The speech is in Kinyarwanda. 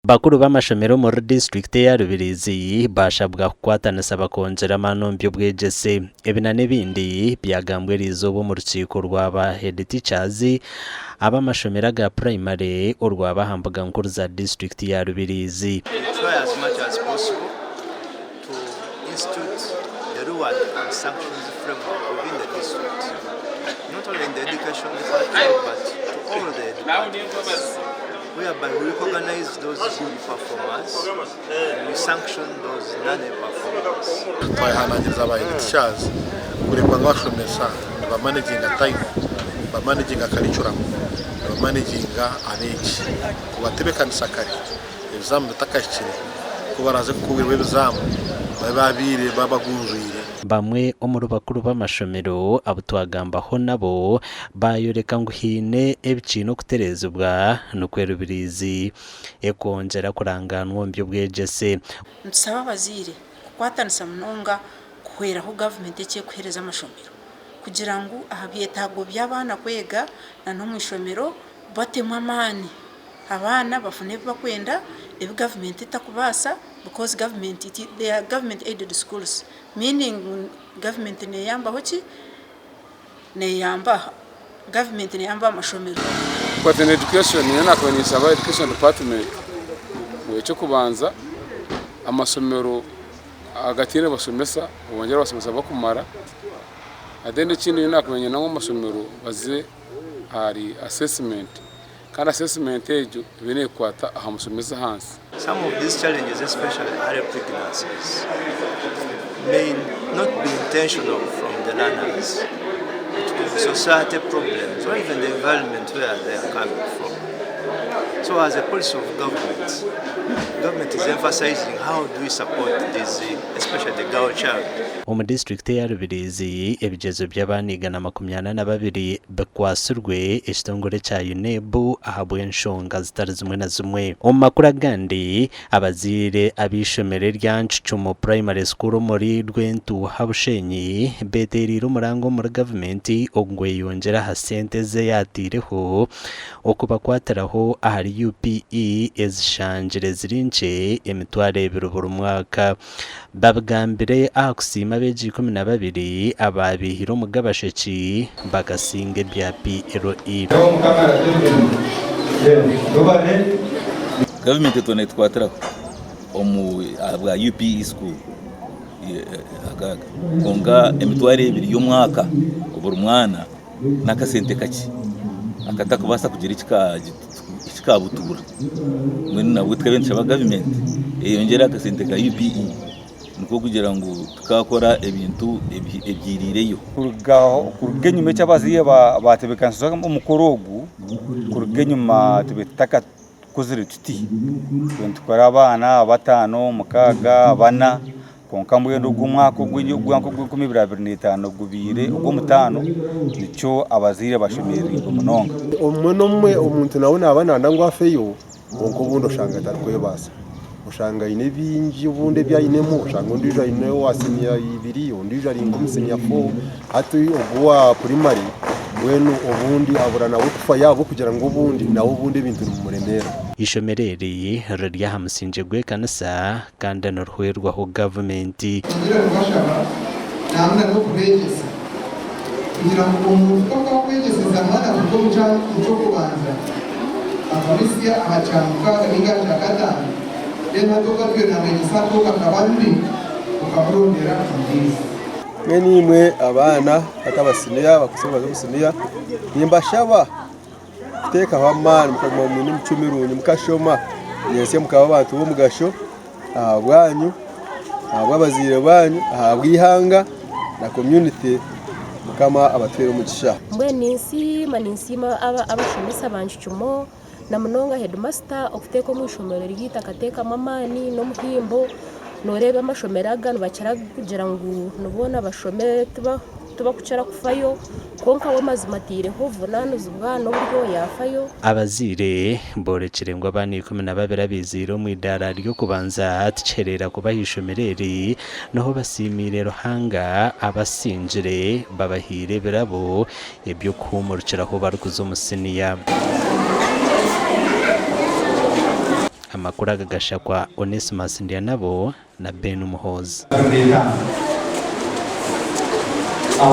Bakuru b'amashomero muri district ya Rubirizi bashabwa kukwatanisa bakongera amanombi y'ubwegese ebina n'ibindi byagambwe rizobo mu rukiko rw'aba head teachers ab'amashomero ga primary urwabahambaga nkuru za district ya Rubirizi. Try as much as possible to institute the reward and sanctions framework within the district, not only in the education department but to all the departments, whereby we recognize those good performers and we sanction those non-performers. Twahanangiriza aba teachers kurekwa ngabashomesa managing time managing curriculum managing age kubatebekanisa kare exam bitakashire kubaraze kubirwe exam babire babagunjire. Bamwe omuru bakuru b'amashomero abutwagambaho nabo bayoreka ngo hine ebicino kuterezubwa no kwerubirizi ekongera kuranganwa mbyo bwegese. Nsaba abazire kukwatanisa munonga kuheraho government ecye kuhereza amashomero kugira ngo ahabyetago by'abana kwega na no mwishomero batemwa amani abana bafune bakwenda ebi government itakubasa because they are government aided schools, meaning government neyamba hoki neyamba government neyamba amashomero. But in education yana kwenyesha aba education department wecho kubanza amasomero agatire basomesa bongera basomesa bakumara adende kindi yana kwenye nango amasomero baze hari assessment kind assessment ejo bene kwata ahamusomesa hansi. Some of these challenges, especially early pregnancies, may not be intentional from the learners. It could be society problems or even the environment where they are coming from. So as a policy of government is emphasizing how do we support this, especially the girl child. Mu district ya Rubirizi ebigezo by'abanigana 22 bekwasurwe ekitongole kya UNEB ahabwe nshonga zitari zimwe na zimwe. Mu makuru agandi abazire abishomere ryancu mu primary school muri Rwentu Habushenyi beterira umurango muri government ogwe yongera hasente ze yatireho okubakwataraho ahari UPE ezishanjire zirince emitware birubura umwaka babgambire akusima beji 12 ababihiro mugabasheki bagasinge bya PLE. Government tone twatara omu abwa UPE school konga emitware 2 y'umwaka ubura umwana nakasente kaki akatakubasa kugira ikikabutura mwene nabwo twebensha aba government yongera akasente ka UPE nuko kugira ngo tukakora ebintu ebyirireyo kurugenyuma cy'abaziye batebekansa umukorogu kurugenyuma tubetaka kuzire tuti tukora abana batano mukaga bana konka muyendo gw'umwaka gw'umwaka gubire ubwo mutano nico abazire bashomeri umunonga umwe umuntu nawe nabana ndangwa feyo konko bundo shanga tarkwebasa ushanga ine bingi ubunde byayinemo ushanga ndija ine wasiniya 2 undija ringumsinya 4 hatu ubwa primary wenu ubundi aburana ukufa yabo kugira ngo ubundi nawo ubundi bintu muremera. Ishomereri rya hamusinje gwe kanasa kandi norwerwaho government namna no kubegeza kugira ngo umuntu uko kwegeza mwana kuko muca cyo kubanza akamisia ahacamuka inganja katana rena toka twe na megisato kakabandi ukaburondera ambizi nimwe abana atabasiniya bakusoma gusiniya nimbashaba teka bamana mukaguma mu n'umucumirunyi mukashoma nyese mukaba abantu bo mugasho abwanyu ababazire banyu abwihanga na community kama abatwere umugisha mbwe ninsima abashomesa bancumo na munonga headmaster okuteka mu ishomero ryita kateka mamani no muhimbo noreba amashomeraga bacara kugira ngo nubona bashomere tuba kucara kufayo konka wamazimatire hovunano zubwana uburyo yafayo. Abazire borekere ngo abani 12 biziro mu idara ryo kubanza atcerera kubahishomereri noho basimire rohanga abasinjire babahire berabo ebyo kumurukiraho barukuzo musiniya. amakuru agagashakwa Onesimus Ndianabo na Ben Umuhoza.